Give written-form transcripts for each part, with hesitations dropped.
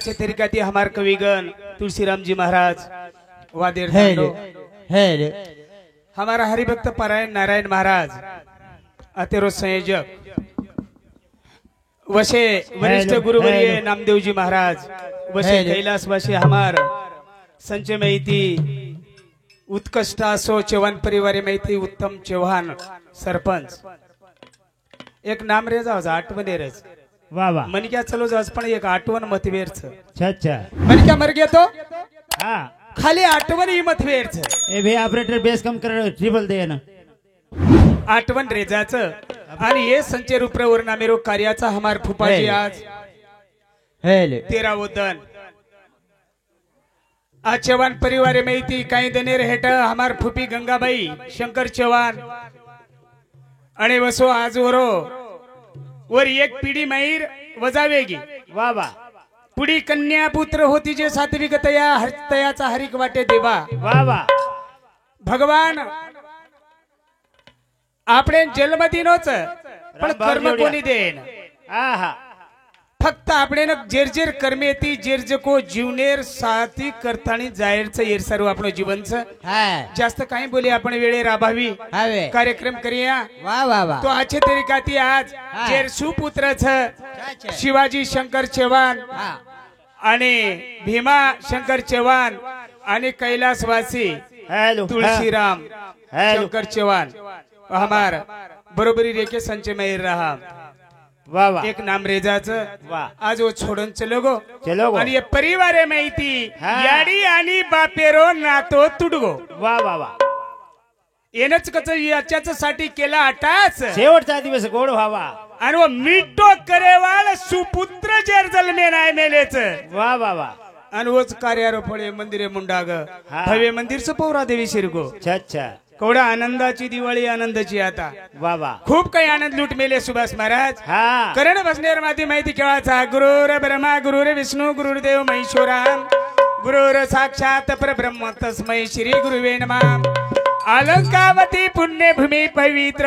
अच्छे तरीका थी हमार कविगण तुलसीराम जी महाराज वादेर हमारा हरिभक्त पारायण नारायण महाराज अतेरो संयोजक वशे वरिष्ठ गुरुवर्य नामदेव जी महाराज वशे कैलासवासी हमार संजय महिती उत्कृष्टा सो चौहान परिवार महिती उत्तम चौहान सरपंच एक नाम रे जाओ आठवण रेच वाह वाह मन क्या चलो जाओ पण एक आठवण मतवेर छ अच्छा मन क्या मर गया तो हां खाली आठवण ही मतवेर छ ए भे ऑपरेटर बेस कम कर ट्रिपल दे ना आठवण रेजाच आणि हे संचय रूपवर नामेरो कार्याचा हमार फुपाजी आज हेले 13 वदन आज चौहान परिवार में थी काही दनेर हेट हमार फुपी गंगाबाई शंकर चौहान आणि वसो आज वरो वर एक पिढी माहीर वजावेगी वाह वाह पुढी कन्या पुत्र होती जे सात्विक तयाचा हरिक वाटे देवा वाह वाह भगवान આપણે જન્મ દીનોच पण कर्म कोणी देन आहा फक्त આપણે जेर कर्मेती जेरजको जीवनेर साथी करतानी जायरच येर सर्व आपलं जीवनच जास्त काही बोली आपण वेळेर अभावी कार्यक्रम करूया वाह वाह वाह तो अच्छे तरीका ती आज जेर सुपुत्र शिवाजी शंकर चौहान आणि भीमा शंकर चौहान आणि कैलासवासी तुलसीराम शंकर चौहान हमार बरोबरी रेखे संचय में रहा वाह वाह एक नाम रेजाच वाह आज वो छोड़न चलोगो चलोगो आणि ये परिवार में थी याडी आणि बापेरो नातो तुडगो वाह वाह वाह येनच कच याच्याच साठी केला आटाच शेवटचा दिवस गोड व्हावा आणि वो मिटो करेवाल सुपुत्र जर्जल में नाही मेलेच वाह वाह वाह आणि वोच कार्यारो फळे मंदिरे मुंडाग भव्य मंदिर सपोरा देवी शिरगो अच्छा कोडा आनंदाची दिवाळी आनंदाची आता वाह वाह खूप काही आनंद लूट मेले सुभाष महाराज हां करण बसनेर माती माहिती केव्हाचा गुरुर ब्रह्मा गुरुर विष्णू गुरुदेव महेश्वरा गुरुर साक्षात परब्रह्म तस्मै श्री गुरुवे नमः अलंकावती पुण्यभूमी पवित्र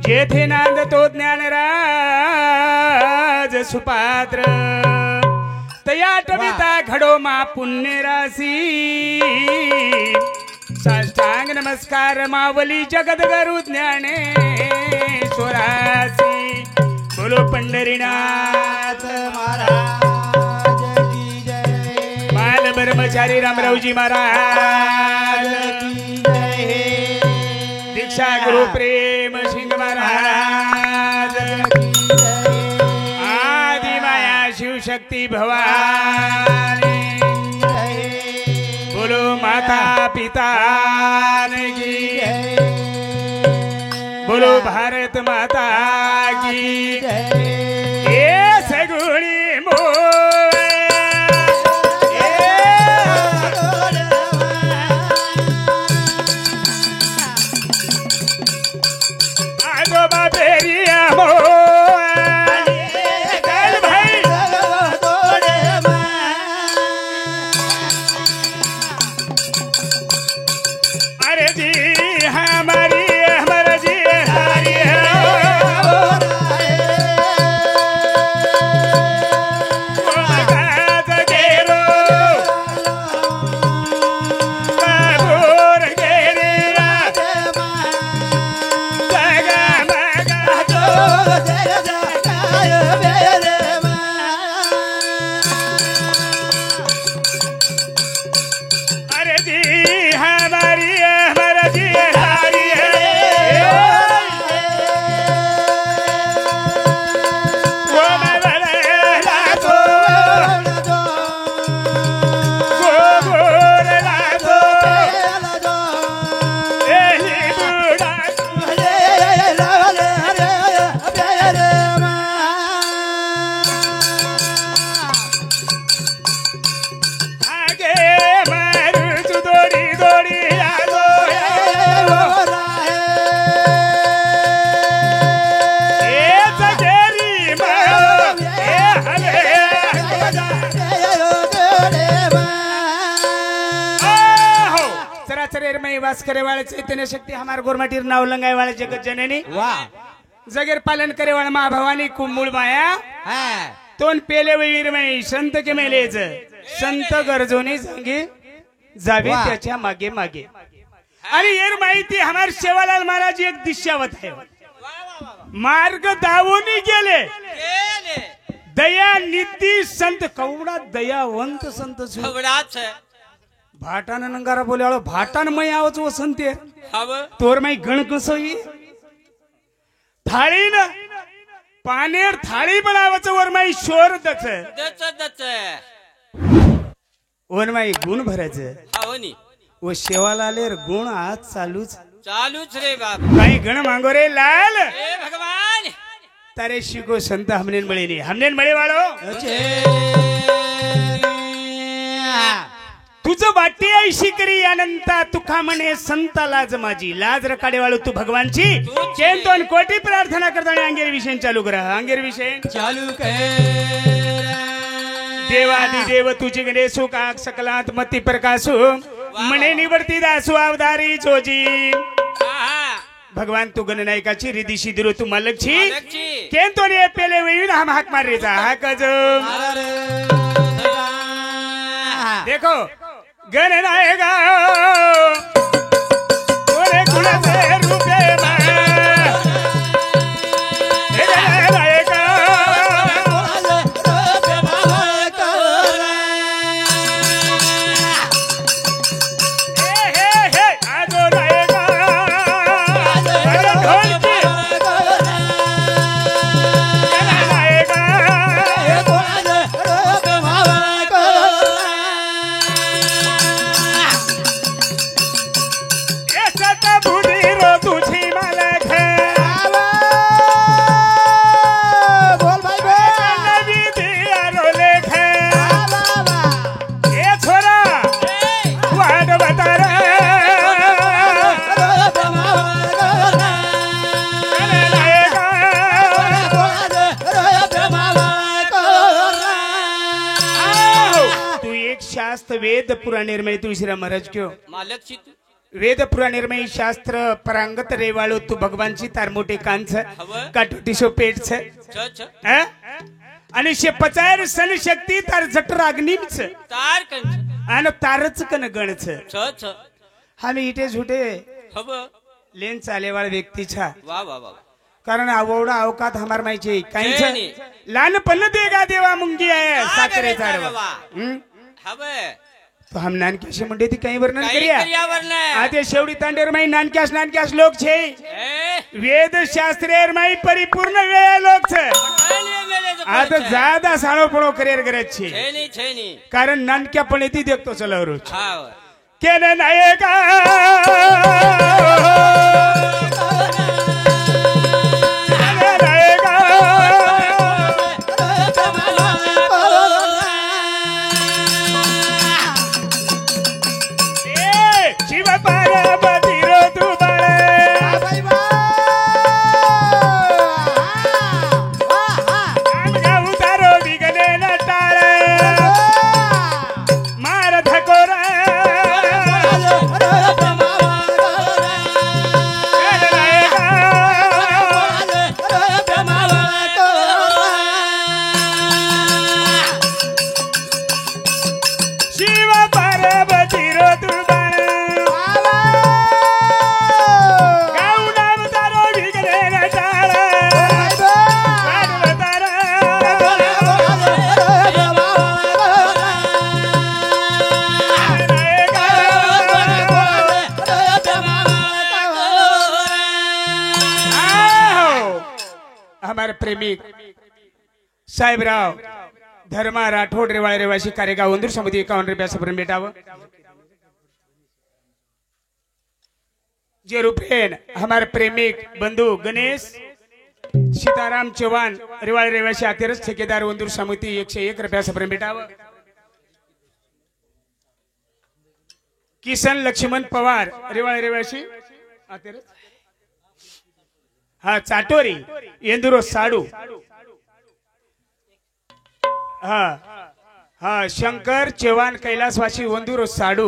जेथे नांद तो ज्ञानराज सुपात्र तया टविता घडो मा पुण्य राशी साष्टांग नमस्कार मावली जगत गुरु ज्ञानेश्वरासी बोलो पंढरीनाथ महाराज की जय बाल ब्रह्मचारी रामरावजी महाराज की जय दीक्षा गुरु प्रेम सिंह महाराज की जय आदि माया शिव शक्ति भवानी बोलो माता पिता की बोलो भारत माता की ये सगुणी मो आजोबा बेरिया मो वास करे वाले चैतन्य शक्ति हमार गोरमाटीर नाव लंगाए वाले जगत जननी वाह जगेर पालन करे वाले माँ भवानी कुमुल माया तोन पेले वैर माई संत के मेलेच संत गरजोनी सांगे जावे वाह. त्याच्या मागे मागे. आणि येर माहिती हमार सेवालाल महाराज एक दिशावत है मार्ग दावोनी गेले दया निधी संत कवडा दयावंत संत छु. खबराच है भाटान नंगारा बोले भाटान मै आवच वो संते हव तोर माई गण कसोई थाळी न पानेर थाळी बनावच वर माई शोर दच दच दच वर माई गुण भरायच हवनी वो शेवालालेर गुण आज चालूच चालूच रे बाप काही गण मांगो रे लाल हे भगवान तारे शिको संत हमने मळे वाळो तुझं वाटी ऐशी करी अनंता तुका म्हणे संता लाज माझी लाज रकाडे वाळू तू भगवानची चेन दोन कोटी प्रार्थना करताना अंगेर विषय चालू करा अंगेर विषय चालू कर देवादी देव तुझे गणे सुखाक सकलात मती प्रकाशु म्हणे निवर्ती दासु अवधारी जोजी भगवान तू गणनायकाची रिदिशी दिरो तू मालकची मालकची. केन तो ने पेले वेळी हम हाक मारेचा हाक जो देखो गणनायका ओरे गुणाचे रूपे वेद पुराणिर्मय तुळशीराम महाराज क्यों मालकची तू वेद पुराणिर्मय शास्त्र परांगत रेवाळो तू भगवानची तार मोठे कांच हवं. काटोटी सो पेट छ छ छ हा? आणि शे पचायर सन शक्ती तार जट रागनीच तार कंच आणि तारच कन गणच छ छ आम्ही इथे झुटे हव लेन चालेवाळ व्यक्ती छा वा वा वा कारण आवडा अवकात हमार माहिती काही जैनी. लहानपण देगा देवा मुंगी आहे साखरे साखरेचा चारवा हव तो हम नानक्याशी म्हणते ती काही वर्णन काही करूया पर्यावरण आते शेवटी तांडेर माई नानक्यास लोक छे ए वेद शास्त्रेर माई परिपूर्ण वे लोक छे आता ज्यादा साळो पळो करियर करत छे छेनी छेनी कारण नानक्या पण येती देखतो चला रोज हाव केन नायका हमारे प्रेमिक साहेबराव धर्मा राठोड रेवाळे रेवाशी कार्यगाव वंदूर समिती 51 रुपयापर्यंत भेटावं जे रुपेन हमारे प्रेमिक बंधु गणेश सीताराम चौहान रेवाळे रेवाशी अखेरच ठेकेदार वंदूर समिती 101 रुपयापर्यंत भेटावं किसन लक्ष्मण पवार रेवाळे रेवाशी अखेरच हा चाटोरी येंदुरो साडू हा हा शंकर चव्हाण कैलासवासी वंदुरो साडू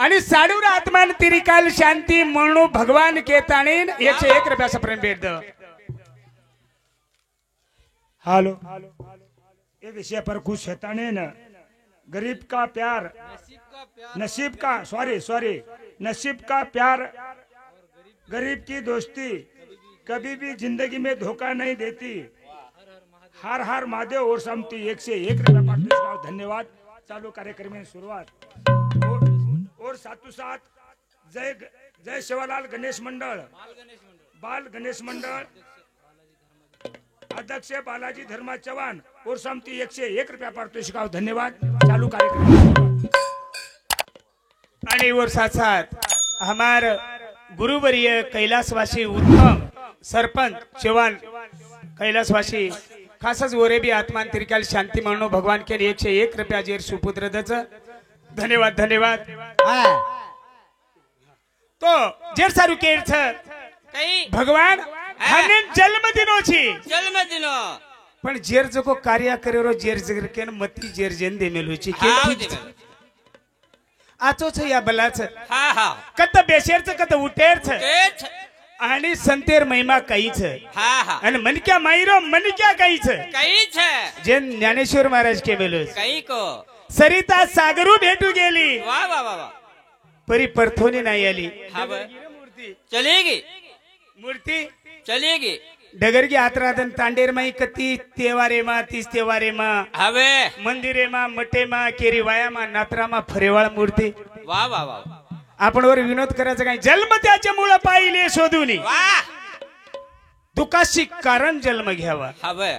आणि साडूर आत्मान तिरिकाल शांती म्हणू भगवान केताणीन 101 रुपयापर्यंत भेट द हॅलो ये विषय पर कुछ शैताने न गरीब का प्यार नसीब का सॉरी नसीब का प्यार गरीब की दोस्ती कभी भी जिंदगी में धोखा नहीं देती। हर हर महादेव और समती 101 रुपया पाठवून धन्यवाद। चालू कार्यक्रम में शुरुआत और साथों साथ जय सेवालाल गणेश मंडल बाल गणेश मंडल अध्यक्ष बालाजी धर्मा चौहान और समती 101 रुपया पारितोषिक धन्यवाद। चालू कार्यक्रम आणि और साथ साथ हमार गुरुवर्य कैलाशवासी उत्तम सरपंच चौहान कैलाशवासी खासच वरे भी आत्मांतरिकाल शांती मानो भगवान के 101 रुपया जेर सुपुत्र दच धन्यवाद धन्यवाद। तो जेर सारू केर छ कई भगवान हमने जन्मदिनो छी जन्मदिनो पण जेर जको कार्य करेरो जेर जगर केन मती जेर जेंदे मेलो छी के हाव ठीक दे छ आचो छ या बला छ हा हा कत बेशेर छ कत उटेर छ केच आणि संतेर महिमा काही छ हा हा आणि मनक्या माईरो मनक्या काही छ कई छे जेन ज्ञानेश्वर महाराज के मेलो कई को सरिता सागरू भेटू गेली वाह वाह वाह वाह परी परथोनी नाही आली हाँ बे। चलेगी मूर्ति चलेगी डगर की आतराधन तांडेर माई कती तेवारे मा तीस तेवारे मा हवे मंदिरे मा मटे मा केरीवाया मा नात्रा मा फरेवाळ मूर्ती वाह वाह वाह आपण वर विनोद करायचं काय जन्म त्याच्या मुळे पाहिले शोधूनी वाह दुखाशी कारण जन्म घ्यावा हवे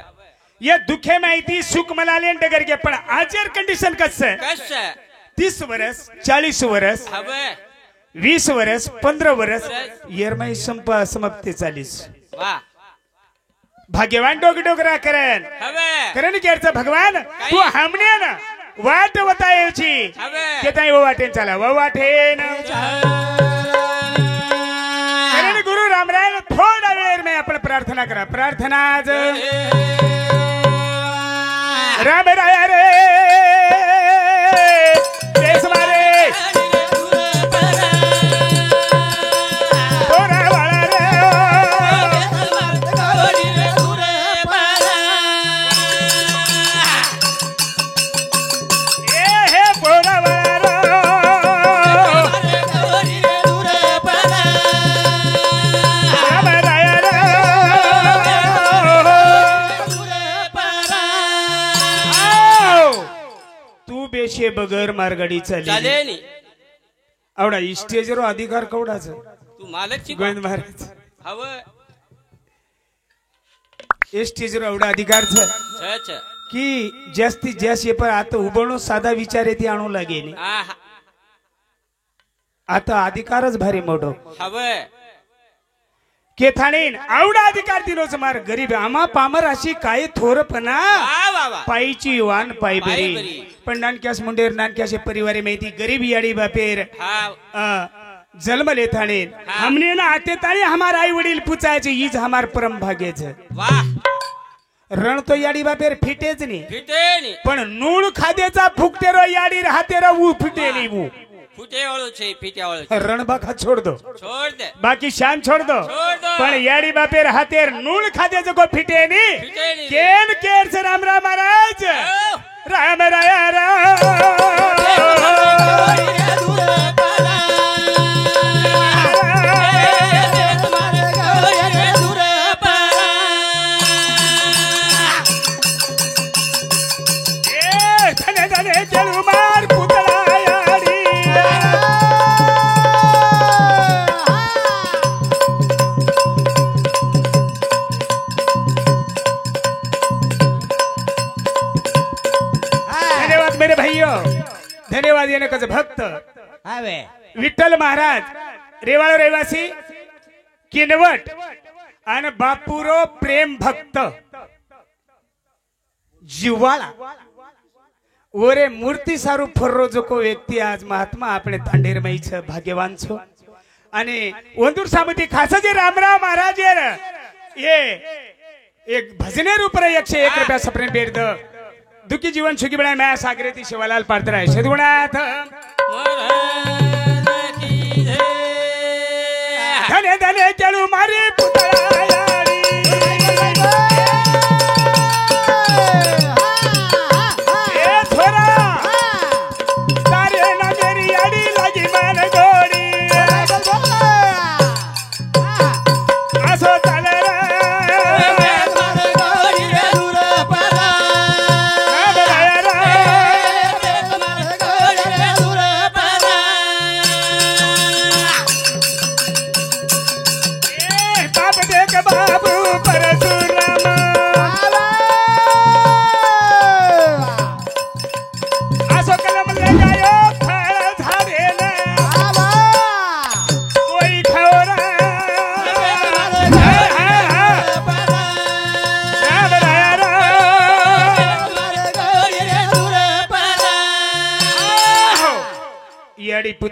ये दुखे माहिती सुख मनाले डगर के पण आजर कंडिशन कसं कस 30 वर्ष 40 वर्ष हवे 20 वर्ष 15 वर्ष येरमाई समाप्ती 40 वाह भाग्यवान डोक डोकरा करण हवे करण केरचा भगवान तू हमने ना वाट बतायची हवे ते ताई वाटेन चला वाटेन करण गुरु रामराय थोडा वेळ में आपण प्रार्थना करा प्रार्थना आज राम राय रे देश मारे थोडा वाळा रे हे पोरा वाळा राम राय रे तू बेशे बगर मारगाडी चाली चाले नी आवडा स्टेजवर अधिकार कवडाच तू मालक ची गोविंद महाराज हवे ए स्टेजवर एवढा अधिकार छ छ छ की जास्तीत जास्त ये पर आता उभणो साधा विचार येते आणू लागेल आहा आता अधिकारच भारी मोठो हवे के थाणीन आवडा अधिकार दिनोच मार गरीब आमा पामर अशी काय थोरपणा वाह वाह वाह पायची वान पाय पाय बरी बरी. पण नानक्यास मुंडेर नानक्यासे परिवारे माहिती गरीब याडी बापेर हा जन्म ले थाणीन हमने ना आते ताणी हमार आई वडील पुचायचे ईज हमार परम भाग्यच वाह रण तो याडी बापेर फिटेच नाही फिटे नी पण नूण खाद्याचा फुकतेरो याडी राहतेरो ऊ फिटे नाही ऊ फुटे वाळो छे फिटे वाळो रणबाखा छोड़ दो छोड़ दे बाकी शाम छोड़ दो छोड़ दो पण याडी बापेर हातेर नूण खाद्याचं को फिटे नी फिटे नी केन केर से राम राम महाराज ओ, राम राया राम ए धने धने चलू मार पुतळा याडी धन्यवाद मेरे भाइयों धन्यवाद येणे कच भक्त विठ्ठल महाराज रेवाळ रहिवासी किनवट आणि बापूरो प्रेम भक्त जिवाळा ओरे मूर्ती सारू फर्रो जो को व्यक्ती आज महात्मा આપણે તાંડેરમય છે ભાગ્યવાન છો અને વંદુર સામતી ખાસ જે રામરાવ મહારાજ ये एक भजने रूपर 101 रुपया सपने बेर द दुखी जीवन सुखी बना मैं सागरेती शिवालाल पार्थराय सद्गुणाथ महाराज की जय धने धने चलू मारी पुतळा याडी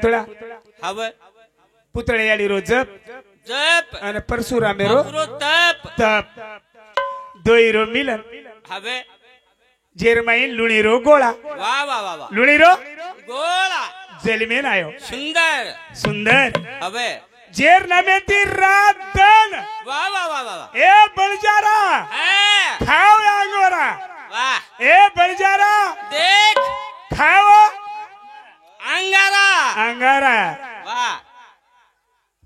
पुतळा हव पुतळे याडी रो जप जप आणि परशुरामे रो पुरो तप तप दोई रो मिलन हवे जेरमाईन लुणी रो गोळा वा वा वा वा लुणी रो गोळा जलमेन आयो सुंदर सुंदर हवे जेर नमे ती रात दन वा वा वा वा ए बलजारा हा, खाओ अंगोरा वाह ए बलजारा देख खाओ अंगारा अंगारा वाह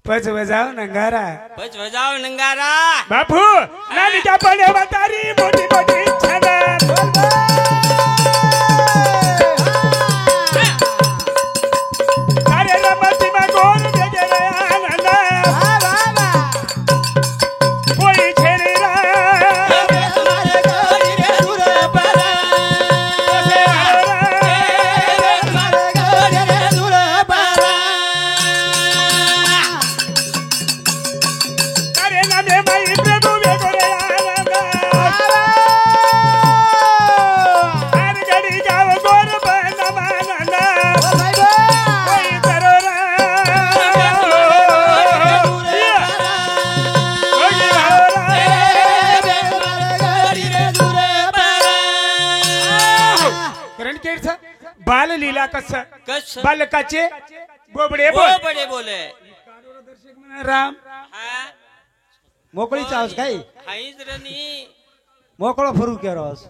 पच बजाव नंगारा बच बजाव नंगारा बापू नानी क्या पडे बतारी मोठी मोठी छाना अरे रमती मा गोर देगे रे आनंद कोई छेरी रा हमारे गोरी रे दूर परा हमारे गोरी रे दूर परा अरे नमे माई प्रभु वेगो रे आनंद हर घड़ी गाव गोर बन मानंद कोई करो रा कोई हो रा करण केडच बाल लीला कस कस बालकाचे बोबडे बोल वो बडे बोले राम हा मोकळी चावस काय हाईज रनी मोकळो फरू केरोस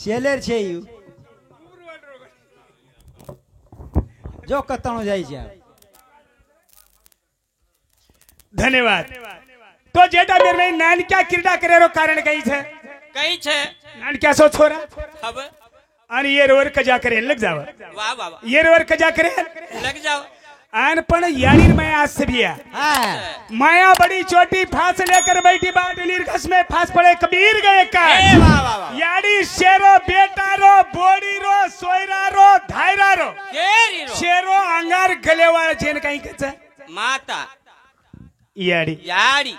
શેલેર છે ઈ જો કતણો જાય છે धन्यवाद तो जेटा मेर में नानक्या क्रीडा करे रो कारण कई छे कई छे नानक्या सो छोरा हवे आणि ये रोवर कजा करे लग जाव वाह वाह वाह ये रोवर कजा करे लग जाओ आन पण यानीर मैं आज से बिया હા माया बड़ी छोटी फांस लेकर बैठी बाट निर्घस में फांस पड़े कबीर गए का ए वाह वाह वाह याड़ी शेरो बेटा रो बोड़ी रो सोयरा रो धायरा रो केरी रो शेरो अंगार गलेवाळ जेन काही कच माता याड़ी याड़ी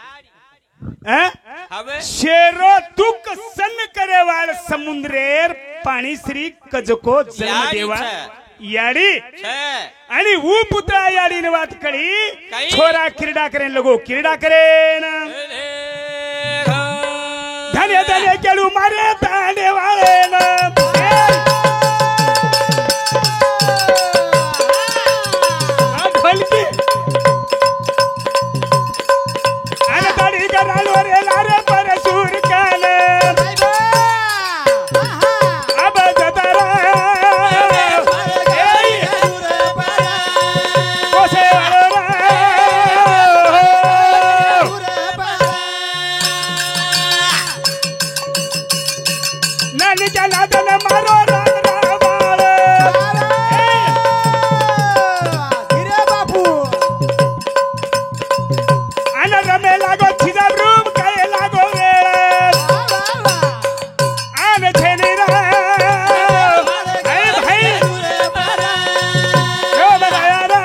हैं हवे शेरो दुख सन करे वाळ समुद्रेर पाणी श्री कजको जन्म याडी देवा छे. याडी छे आणि ऊ पुत्रा याडीने वात कळी काही? छोरा क्रीडा करेन लगो क्रीडा करेन धन्य धन्य केळू मारे तांडे वाळेन ढोलकी आणि ताडी करालो रे लारे परसूर कान अब जतारा कोसे नानी क्या नादन मारो राम रामाळ ધીરે બાપુ आणि रमे लागो छिजा रूम काय लागो वेळ आणि छेनी रा ऐ भाई ओ बराया रा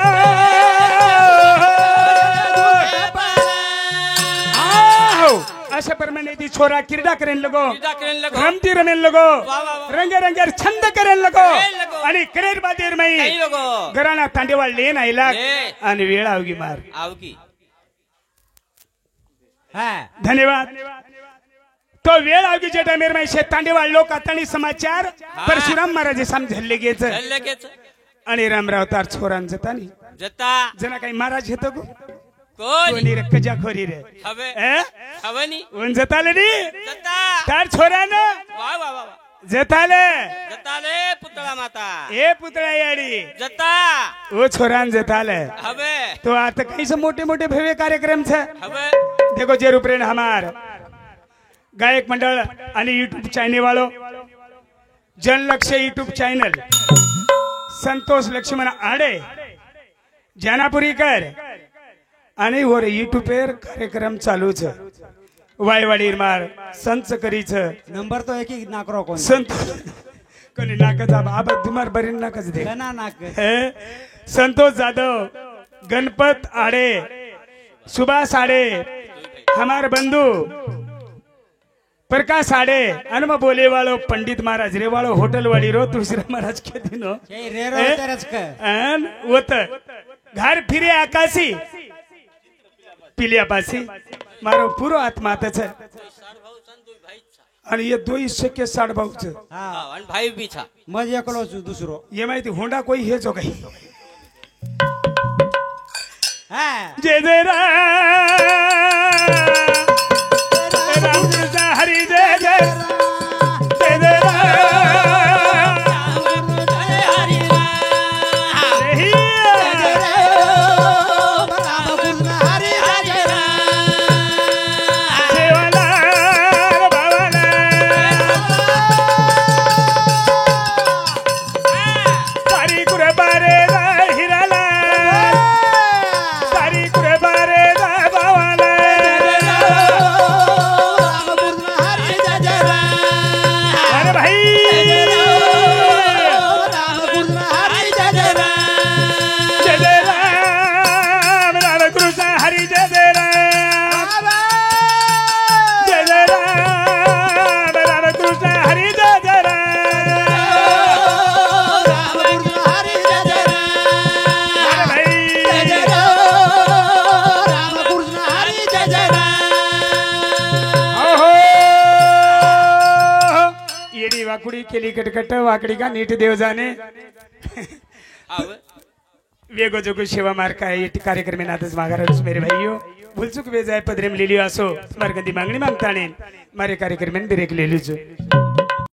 आओ अशा प्रमाणे ती छोरा क्रीडा करेन लगो क्रीडा करेन लगो. रमती रमेन लगो वाह, वाह, वाह. रंगे रंगे छंद करेन लगो करेन लगो. आणि करेर बादेर कई मई लोगो घराना तांडेवाळ लेन आयला ले. आणि वेळ आवगी मार आवकी હા धन्यवाद तो वेळ आवगी जे टाइमेर में शे तांडेवाळ लोक आतानी समाचार परशुराम महाराज समजले गेच चल लगेच आणि रामराव तार छोरान जतानी जता जना काही महाराज हेतो गो कोणी कोणी रे कजा खोरी रे हवे ए हवे नी उन जताले नी जता तार छोरान वाह वाह वाह जताले जता ले पुतळा माता ए पुतळा याडी जता ओ छोरान जताले हवे तो आता काही से मोटे मोटे भव्य कार्यक्रम छे हवे देखो जे रूपरेण हमार गायक मंडल आणि यूट्यूब चैनल वालों जन लक्ष्य यूट्यूब चैनल संतोष लक्ष्मण आडे जानापुरीकर आणि वर यूट्यूब पर कार्यक्रम चालू छ वायवाडीर मार संच करीच નંબર તો એક એક નાકરો કોણ संत कोणी नाकच आबा तुम्हार बरीन नाकच दे ઘણા નાક हे? संतोष जाधव गणपत आडे सुभाष आडे हमार बंधु प्रकाश साडे आणि मग बोले वालो पंडित महाराज रे वालो होटल वाली रो तुलसीराम महाराज के दिनो हे रे रो तरच क अन वत घर फिरे आकाशी पिलिया पासी मारो पूरो आत्मा छ आणि हे दोई शक्य 60 भाऊच हा आणि भाई बी छा मज एकलो छु दुसरो ये माहिती होंडा कोई हे जो काही हा जय जय राम कृष्ण हरी जय जय जय जय वाकुडी केली कटकट वाकडी का नीट देव जाणे वेगो जोगो सेवा मार काय कार्यक्रम में नातच मागारच मेरे भाइयों भूलचूक वे जाय पदरेम लिलियो असो मार्गंदी मागणी मागताने मारे कार्यक्रम में ब्रेक ले लीजो